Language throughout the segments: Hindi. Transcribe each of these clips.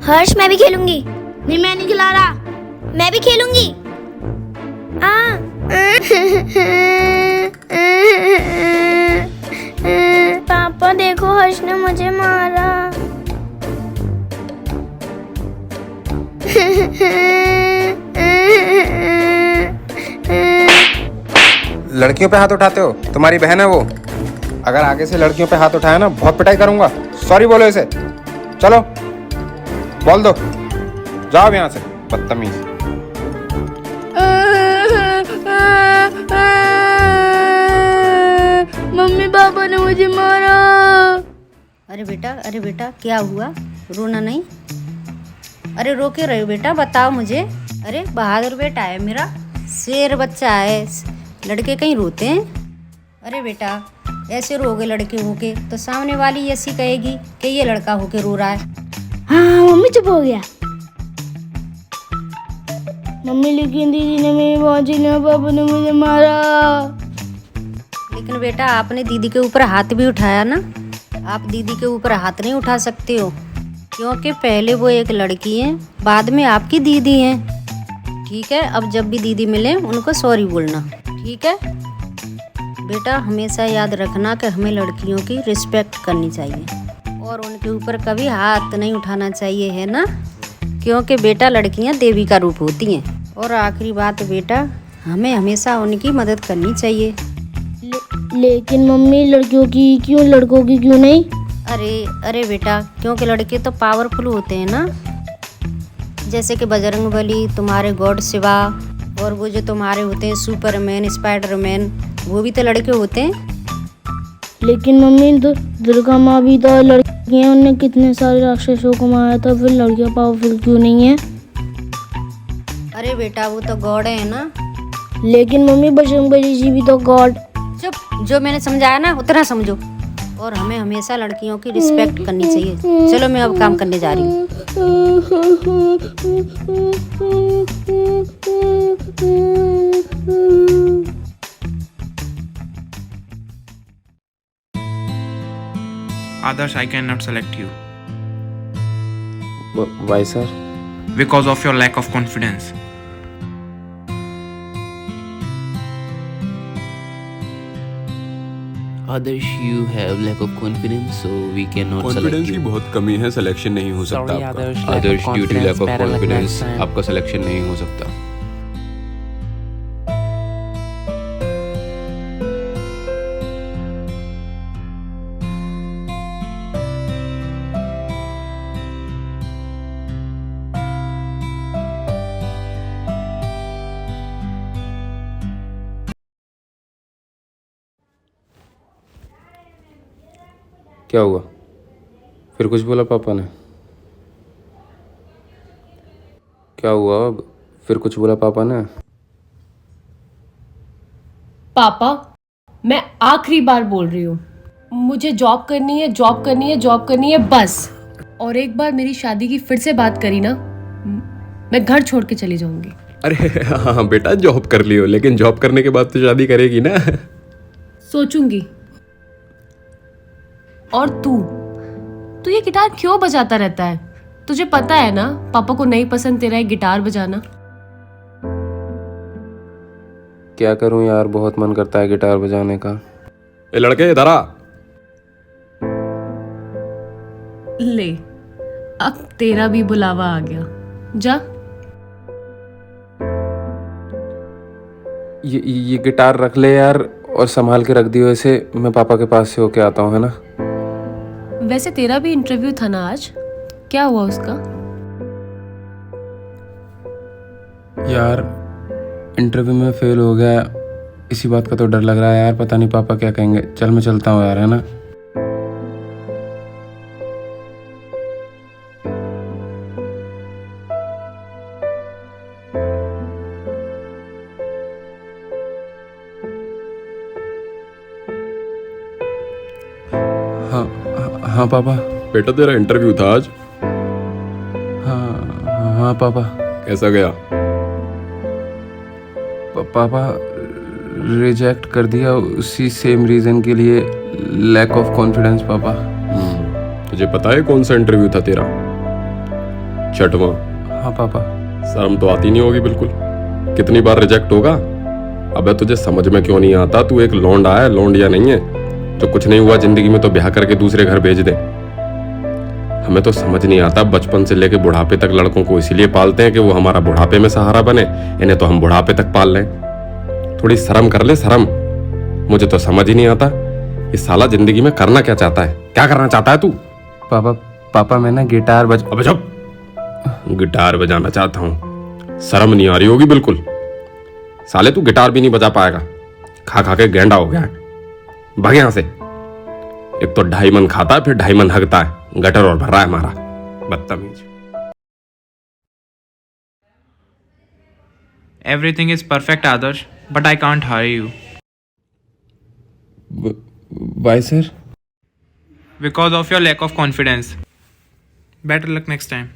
हर्ष मैं भी खेलूंगी। नहीं मैं नहीं खिला रहा। मैं भी खेलूंगी। पापा देखो हर्ष ने मुझे मारा। लड़कियों पे हाथ उठाते हो? तुम्हारी बहन है वो। अगर आगे से लड़कियों पे हाथ उठाया ना बहुत पिटाई करूंगा। सॉरी बोलो इसे। चलो बोल दो, जाओ यहाँ से बदतमीज। मम्मी पापा ने मुझे मारा। अरे बेटा क्या हुआ? रोना नहीं। अरे रो क्यों रहे हो बेटा, बताओ मुझे। अरे बहादुर बेटा है मेरा, शेर बच्चा है। लड़के कहीं रोते हैं? अरे बेटा ऐसे रोगे लड़के होके तो सामने वाली ऐसी कहेगी कि ये लड़का होके रो रहा है। हाँ मम्मी चुप हो गया। मम्मी लेकिन दीदी ने मेरी बाजी ने पापा ने मुझे मारा। लेकिन बेटा आपने दीदी के ऊपर हाथ भी उठाया ना। आप दीदी के ऊपर हाथ नहीं उठा सकते हो, क्योंकि पहले वो एक लड़की है, बाद में आपकी दीदी हैं। ठीक है, अब जब भी दीदी मिले उनको सॉरी बोलना, ठीक है? बेटा हमेशा याद रखना कि हमें लड़कियों की रिस्पेक्ट करनी चाहिए और उनके ऊपर कभी हाथ नहीं उठाना चाहिए, है ना? क्योंकि बेटा लड़कियां देवी का रूप होती हैं। और आखिरी बात बेटा, हमें हमेशा उनकी मदद करनी चाहिए। लेकिन मम्मी लड़कियों की क्यों, लड़कों की क्यों नहीं? अरे बेटा, क्योंकि लड़के तो पावरफुल होते हैं ना, जैसे कि बजरंगबली, तुम्हारे गॉड शिवा, और वो जो तुम्हारे होते हैं सुपरमैन, स्पाइडरमैन, वो भी तो लड़के होते हैं। लेकिन मम्मी दुर्गा माँ भी तो लड़की हैं, उन्होंने कितने सारे राक्षसों को मारा था, फिर लड़कियाँ पावरफुल क्यों नहीं है? अरे बेटा वो तो गॉड है ना। लेकिन मम्मी बजरंगबली जी भी तो गॉड। चुप, जो मैंने समझाया ना उतना समझो। और हमें हमेशा लड़कियों की रिस्पेक्ट करनी चाहिए। चलो मैं अब काम करने जा रही हूँ। Others, I cannot select you Why sir? because of your lack of confidence. Others, you have lack of confidence, so we cannot select confidence की you. बहुत कमी है, सिलेक्शन नहीं हो सकता Sorry, आपका। others, Others, due to lack of better luck confidence, next time. आपका सिलेक्शन नहीं हो सकता। क्या हुआ? फिर कुछ बोला पापा ने? क्या हुआ? फिर कुछ बोला पापा ने? पापा मैं आखिरी बार बोल रही हूँ, मुझे जॉब करनी है, जॉब करनी है, जॉब करनी है बस। और एक बार मेरी शादी की फिर से बात करी ना, मैं घर छोड़ के चली जाऊंगी। अरे हाँ बेटा, जॉब कर लियो, लेकिन जॉब करने के बाद तो शादी करेगी ना। सोचूंगी। और तू ये गिटार क्यों बजाता रहता है? तुझे पता है ना पापा को नहीं पसंद तेरा ये गिटार बजाना। क्या करूं यार, बहुत मन करता है गिटार बजाने का। ए लड़के इधर आ। ले अब तेरा भी बुलावा आ गया, जा। ये गिटार रख ले यार, और संभाल के रख दियो इसे। मैं पापा के पास से होके आता हूँ, है ना? वैसे तेरा भी इंटरव्यू था ना आज, क्या हुआ उसका? यार इंटरव्यू में फेल हो गया, इसी बात का तो डर लग रहा है यार। पता नहीं पापा क्या कहेंगे। चल मैं चलता हूँ यार, है ना? हाँ पापा। बेटा तेरा इंटरव्यू था आज? हाँ पापा। कैसा गया? पापा रिजेक्ट कर दिया, उसी सेम रीज़न के लिए, लैक ऑफ कॉन्फिडेंस पापा। तुझे पता है कौन सा इंटरव्यू था तेरा? छठवां। हाँ पापा। शर्म तो आती नहीं होगी बिल्कुल। कितनी बार रिजेक्ट होगा? अबे तुझे समझ में क्यों नहीं आता? तू एक लौंडा है, लौंडिया नहीं है। जो कुछ नहीं हुआ जिंदगी में तो ब्याह करके दूसरे घर भेज दे। हमें तो समझ नहीं आता, बचपन से लेके बुढ़ापे तक लड़कों को इसीलिए पालते हैं कि वो हमारा बुढ़ापे में सहारा बने। इन्हें तो हम बुढ़ापे तक पाल लें। थोड़ी शर्म कर ले, शर्म। मुझे तो समझ ही नहीं आता ये साला जिंदगी में करना क्या चाहता है। क्या करना चाहता है तू? पापा मैं ना गिटार अबे चुप। गिटार बजाना चाहता हूँ? शर्म नहीं आ रही होगी बिल्कुल। साले तू गिटार भी नहीं बजा पाएगा। खा खा के गेंडा हो गया है। भाग यहां से। एक तो 2.5 मन खाता है, फिर 2.5 मन हगता है। गटर और भर रहा है हमारा, बदतमीज। Everything is perfect, Adarsh, but I can't hire you. Why sir? Because of your lack of confidence. Better luck next time.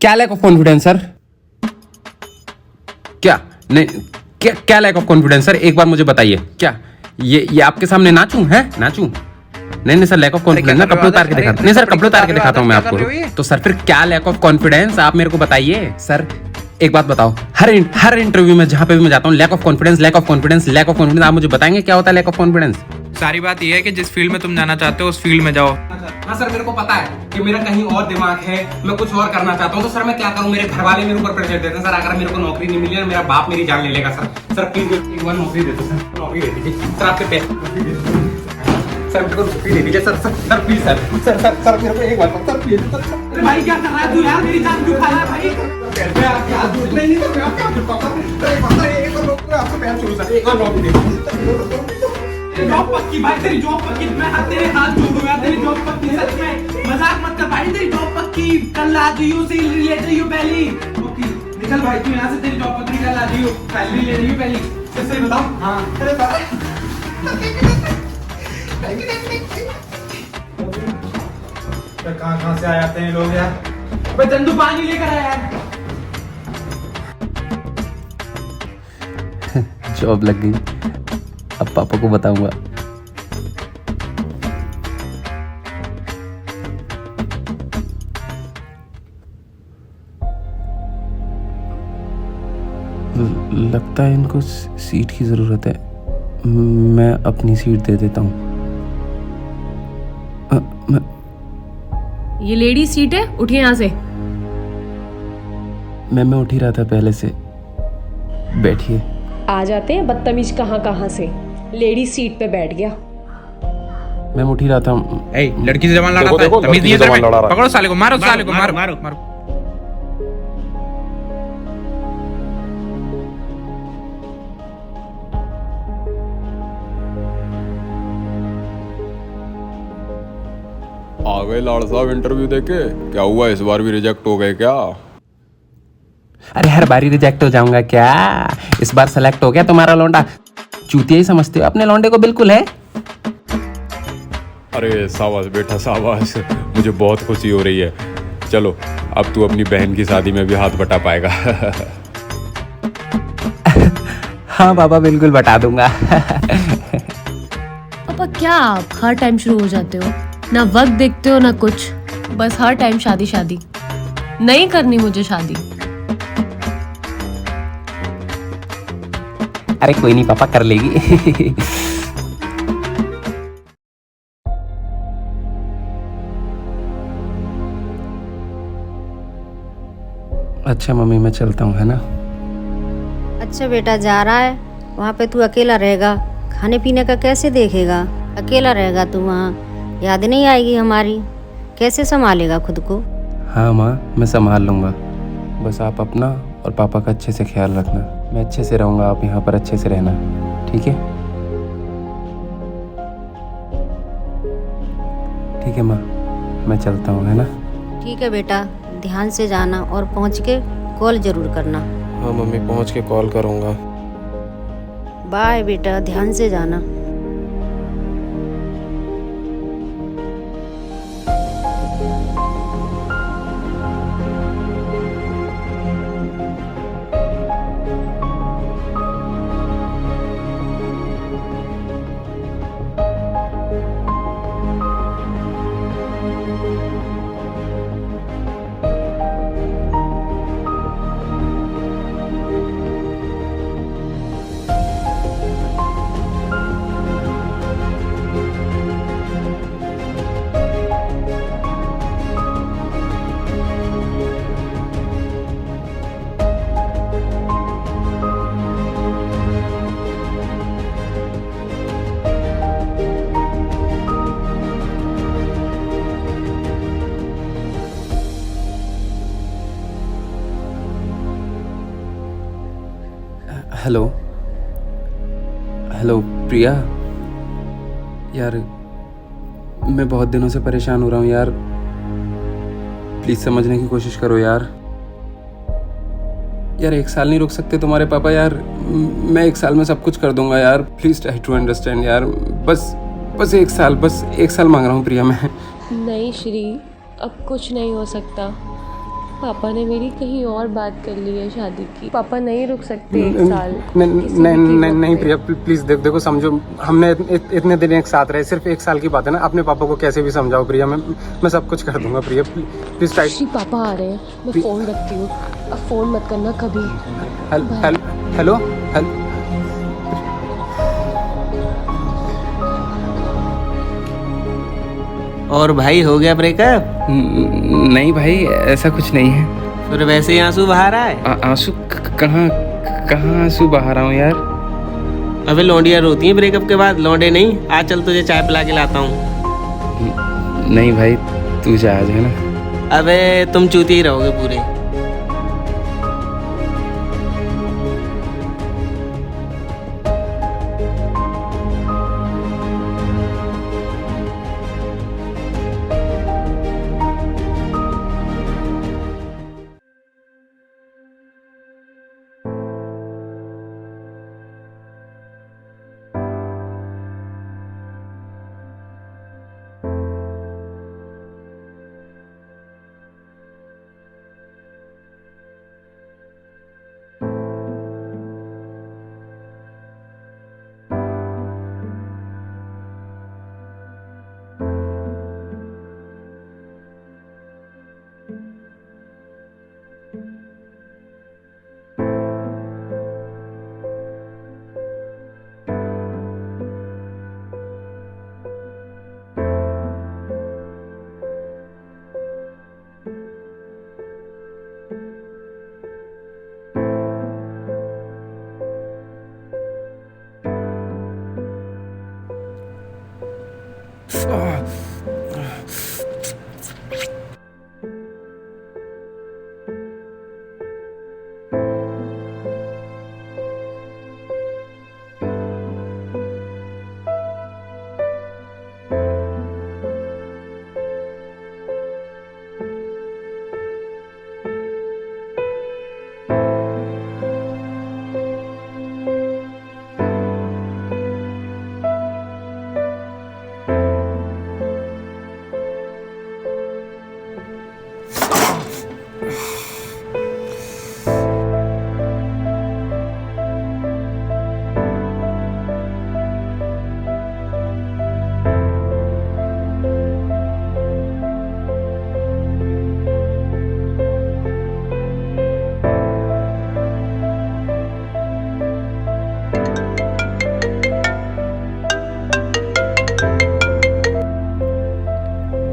क्या लैक ऑफ कॉन्फिडेंस सर? क्या नहीं, क्या लैक ऑफ कॉन्फिडेंस सर? एक बार मुझे बताइए, क्या ये आपके सामने नाचूं? है नाचूं? नहीं सर, लैक ऑफ कॉन्फिडेंस ना कपड़े उतार के दिखाता। नहीं सर, कपड़े उतार के दिखाता हूँ मैं आपको। तो सर फिर क्या लैक ऑफ कॉन्फिडेंस आप मेरे को बताइए सर। एक बात बताओ, हर इंटरव्यू में जहां पे भी मैं जाता हूँ, lack of confidence, lack of confidence, lack of confidence. आप मुझे बताएंगे क्या होता है लैक ऑफ कॉन्फिडेंस? सारी बात यह है कि जिस फील्ड में तुम जाना चाहते हो उस फील्ड में जाओ। हाँ सर, मेरे को पता है कि मेरा कहीं और दिमाग है, मैं कुछ और करना चाहता हूँ। तो सर मैं क्या करूँ? मेरे घर वाले मेरे ऊपर प्रेशर देते हैं सर। अगर मेरे को नौकरी नहीं मिली, मेरा बाप मेरी जान ले लेगा सर। सर प्लीज एक बार नौकरी दे दो सर, नौकरी दे दीजिए सर। आपके पैसे सर, मेरे को नौकरी दे दीजिए sir. Sir please sir, sir मेरे को एक बार सर प्लीज सर। अरे भाई क्या कर रहा है तू यार? मेरी जान क्यों खा रहा है भाई? आपके हाथ दूर नहीं तो मैं आपके हाथ पापा एक बार नौकरी आपको पैर छोड़ो सर। एक बार नौकरी दे दीजिए। जॉब पक्की भाई, तेरी जॉब पक्की। मैं तेरे हाथ जोड़ूं यार, तेरी जॉब पक्की। सच में मजाक मत कर भाई, तेरी जॉब पक्की। कल आ जाइयो, सैलरी ले जाइयो पहली। ओके निकल भाई तू यहाँ से, तेरी जॉब पक्की। कल आ जाइयो, सैलरी ले जाइयो पहली। सही बताओ। हाँ अरे कहाँ से आ जाते हैं लोग यार? भाई चंदू पानी लेकर आया यार। जॉब लग गई, अब पापा को बताऊंगा। लगता है इनको सीट की जरूरत है। मैं अपनी सीट दे देता हूँ। ये लेडी सीट है, उठिए यहाँ से। मैं उठ ही रहा था पहले से। बैठिए। आ जाते हैं बदतमीज कहाँ कहाँ से। लेडी सीट पे बैठ गया। मैं उठ ही रहा था। लड़की से जवान लड़ा था, तमीज नहीं है तेरे में। पकड़ो साले को, मारो साले को, मारो मारो। आ गए लाड़ साहब इंटरव्यू देके। क्या हुआ, इस बार भी रिजेक्ट हो गए क्या? अरे हर बारी रिजेक्ट हो जाऊंगा क्या? इस बार सेलेक्ट हो गया तुम्हारा लौंडा। चूतिया ही समझते हो अपने लौंडे को, बिल्कुल है। अरे शाबाश बेटा शाबाश, मुझे बहुत खुशी हो रही है। चलो अब तू अपनी बहन की शादी में भी हाथ बटा पाएगा। हाँ बाबा बिल्कुल बता दूंगा। पापा क्या आप हर टाइम शुरू हो जाते हो? ना वक्त देखते हो ना कुछ, बस हर टाइम शादी शादी। नहीं करनी मुझे शादी। अरे कोई नहीं पापा, कर लेगी। अच्छा मम्मी मैं चलता हूँ, है ना? अच्छा बेटा जा रहा है, वहाँ पे तू अकेला रहेगा, खाने पीने का कैसे देखेगा? अकेला रहेगा तू वहाँ, याद नहीं आएगी हमारी? कैसे संभालेगा खुद को? हाँ माँ मैं संभाल लूँगा। बस आप अपना और पापा का अच्छे से ख्याल रखना। मैं अच्छे से रहूँगा, आप यहाँ पर अच्छे से रहना, ठीक है? ठीक है माँ, मैं चलता हूँ, है ना? ठीक है बेटा, ध्यान से जाना और पहुँच के कॉल जरूर करना। हाँ मम्मी पहुँच के कॉल करूँगा। बाय बेटा, ध्यान से जाना। हेलो हेलो प्रिया, यार मैं बहुत दिनों से परेशान हो रहा हूँ यार, प्लीज़ समझने की कोशिश करो यार। यार 1 साल नहीं रुक सकते तुम्हारे पापा यार? मैं 1 साल में सब कुछ कर दूंगा यार, प्लीज़ ट्राई टू अंडरस्टैंड यार। बस 1 साल, बस 1 साल मांग रहा हूँ प्रिया मैं। नहीं श्री, अब कुछ नहीं हो सकता। पापा ने मेरी कहीं और बात कर ली है शादी की। पापा नहीं रुक सकते 1 साल। नहीं प्रिया, प्लीज देखो समझो, हमने इतने दिन एक साथ रहे, सिर्फ 1 साल की बात है ना। अपने पापा को कैसे भी समझाओ प्रिया, मैं सब कुछ कर दूंगा प्रिया, प्लीज ट्राई। श्री पापा आ रहे हैं, मैं फ़ोन रखती हूँ, अब फ़ोन मत करना कभी। हेलो। और भाई हो गया ब्रेकअप? नहीं भाई, ऐसा कुछ नहीं है। फिर वैसे ही आंसू बहा रहा है? आंसू कहाँ आंसू बहा रहा हूँ यार? अबे लौंडियाँ रोती हैं ब्रेकअप के बाद, लौंडे नहीं। आज चल तुझे चाय पिला के लाता हूँ। नहीं भाई, तू जा आज, है ना? अबे तुम चूती ही रहोगे पूरे।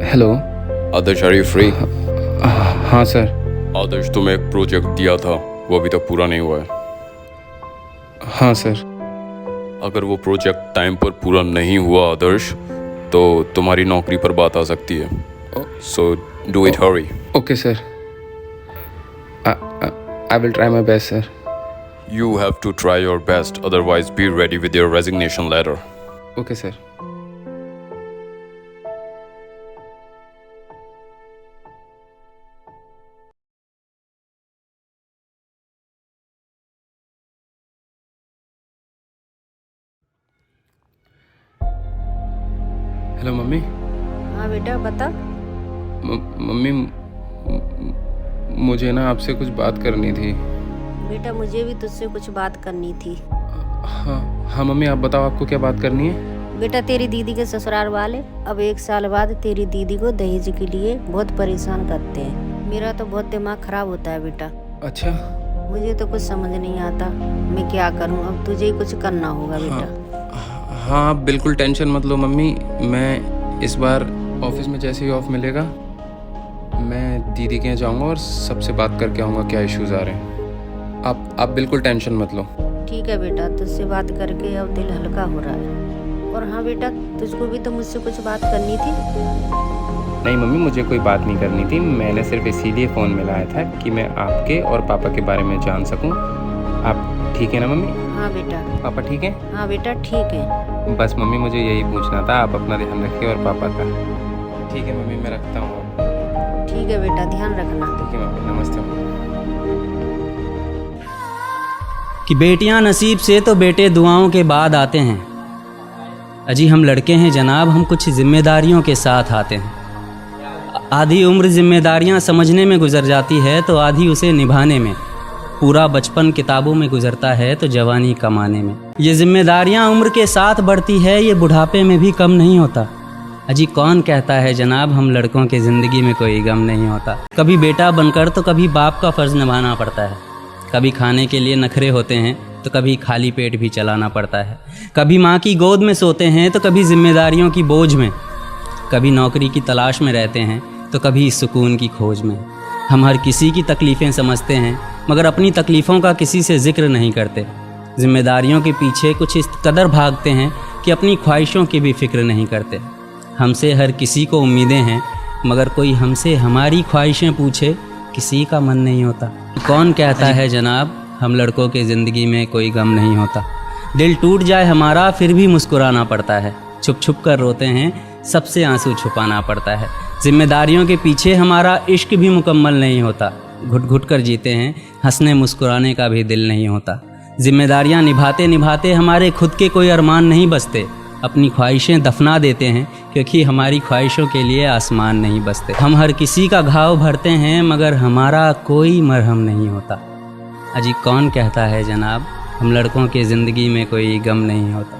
Hello Adarsh, are you free? हाँ सर। आदर्श, तुम्हें एक प्रोजेक्ट दिया था, वो अभी तक पूरा नहीं हुआ है। हाँ सर। अगर वो प्रोजेक्ट टाइम पर पूरा नहीं हुआ आदर्श, तो तुम्हारी नौकरी पर बात आ सकती है। So do it, Hari. Okay sir, I will try my best sir. You have to try your best, otherwise be ready with your resignation letter. Okay sir. Hello mummy. हाँ बेटा बता। मम्मी, मुझे ना आपसे कुछ बात करनी थी। बेटा मुझे भी तुझसे कुछ बात करनी थी। हाँ मम्मी, आप बताओ आपको क्या बात करनी है? बेटा तेरी दीदी के ससुराल वाले अब 1 साल बाद तेरी दीदी को दहेज के लिए बहुत परेशान करते हैं। मेरा तो बहुत दिमाग खराब होता है बेटा। अच्छा। मुझे तो कुछ समझ नहीं आता मैं क्या करूं। अब तुझे ही कुछ करना होगा बेटा। हाँ बिल्कुल टेंशन मत लो मम्मी, मैं इस बार ऑफिस में जैसे ही ऑफ मिलेगा मैं दीदी के यहाँ जाऊँगा और सबसे बात करके आऊँगा क्या इश्यूज़ आ रहे हैं। आप बिल्कुल टेंशन मत लो। ठीक है बेटा, तुझसे बात करके अब दिल हल्का हो रहा है। और हाँ बेटा, तुझको भी तो मुझसे कुछ बात करनी थी। नहीं मम्मी, मुझे कोई बात नहीं करनी थी, मैंने सिर्फ इसीलिए फ़ोन मिलाया था कि मैं आपके और पापा के बारे में जान सकूं। आप ठीक है ना मम्मी? हाँ बेटा। पापा ठीक है? हाँ बेटा ठीक है। बस मम्मी मुझे यही पूछना था, आप अपना ध्यान रखिए और पापा का। ठीक है मम्मी, मैं रखता हूँ। ठीक है बेटा, ध्यान रखना। ठीक है मम्मी, नमस्ते मम्मी। कि बेटियां नसीब से तो बेटे दुआओं के बाद आते हैं। अजी हम लड़के हैं जनाब, हम कुछ जिम्मेदारियों के साथ आते हैं। आधी उम्र जिम्मेदारियां समझने में गुजर जाती है तो आधी उसे निभाने में। पूरा बचपन किताबों में गुजरता है तो जवानी कमाने में। ये जिम्मेदारियां उम्र के साथ बढ़ती है, ये बुढ़ापे में भी कम नहीं होता। अजी कौन कहता है जनाब हम लड़कों के ज़िंदगी में कोई गम नहीं होता। कभी बेटा बनकर तो कभी बाप का फ़र्ज़ निभाना पड़ता है। कभी खाने के लिए नखरे होते हैं तो कभी खाली पेट भी चलाना पड़ता है। कभी माँ की गोद में सोते हैं तो कभी जिम्मेदारियों की बोझ में। कभी नौकरी की तलाश में रहते हैं तो कभी सुकून की खोज में। हम हर किसी की तकलीफ़ें समझते हैं मगर अपनी तकलीफ़ों का किसी से जिक्र नहीं करते। जिम्मेदारियों के पीछे कुछ इस कदर भागते हैं कि अपनी ख्वाहिशों की भी फिक्र नहीं करते। हमसे हर किसी को उम्मीदें हैं मगर कोई हमसे हमारी ख्वाहिशें पूछे किसी का मन नहीं होता। कौन कहता है जनाब हम लड़कों के ज़िंदगी में कोई गम नहीं होता। दिल टूट जाए हमारा फिर भी मुस्कुराना पड़ता है। छुप छुप कर रोते हैं, सबसे आंसू छुपाना पड़ता है। जिम्मेदारियों के पीछे हमारा इश्क भी मुकम्मल नहीं होता। घुट घुट कर जीते हैं, हंसने मुस्कुराने का भी दिल नहीं होता। जिम्मेदारियां निभाते निभाते हमारे खुद के कोई अरमान नहीं बसते। अपनी ख्वाहिशें दफना देते हैं क्योंकि हमारी ख्वाहिशों के लिए आसमान नहीं बसते। हम हर किसी का घाव भरते हैं मगर हमारा कोई मरहम नहीं होता। अजी कौन कहता है जनाब हम लड़कों की ज़िंदगी में कोई गम नहीं होता।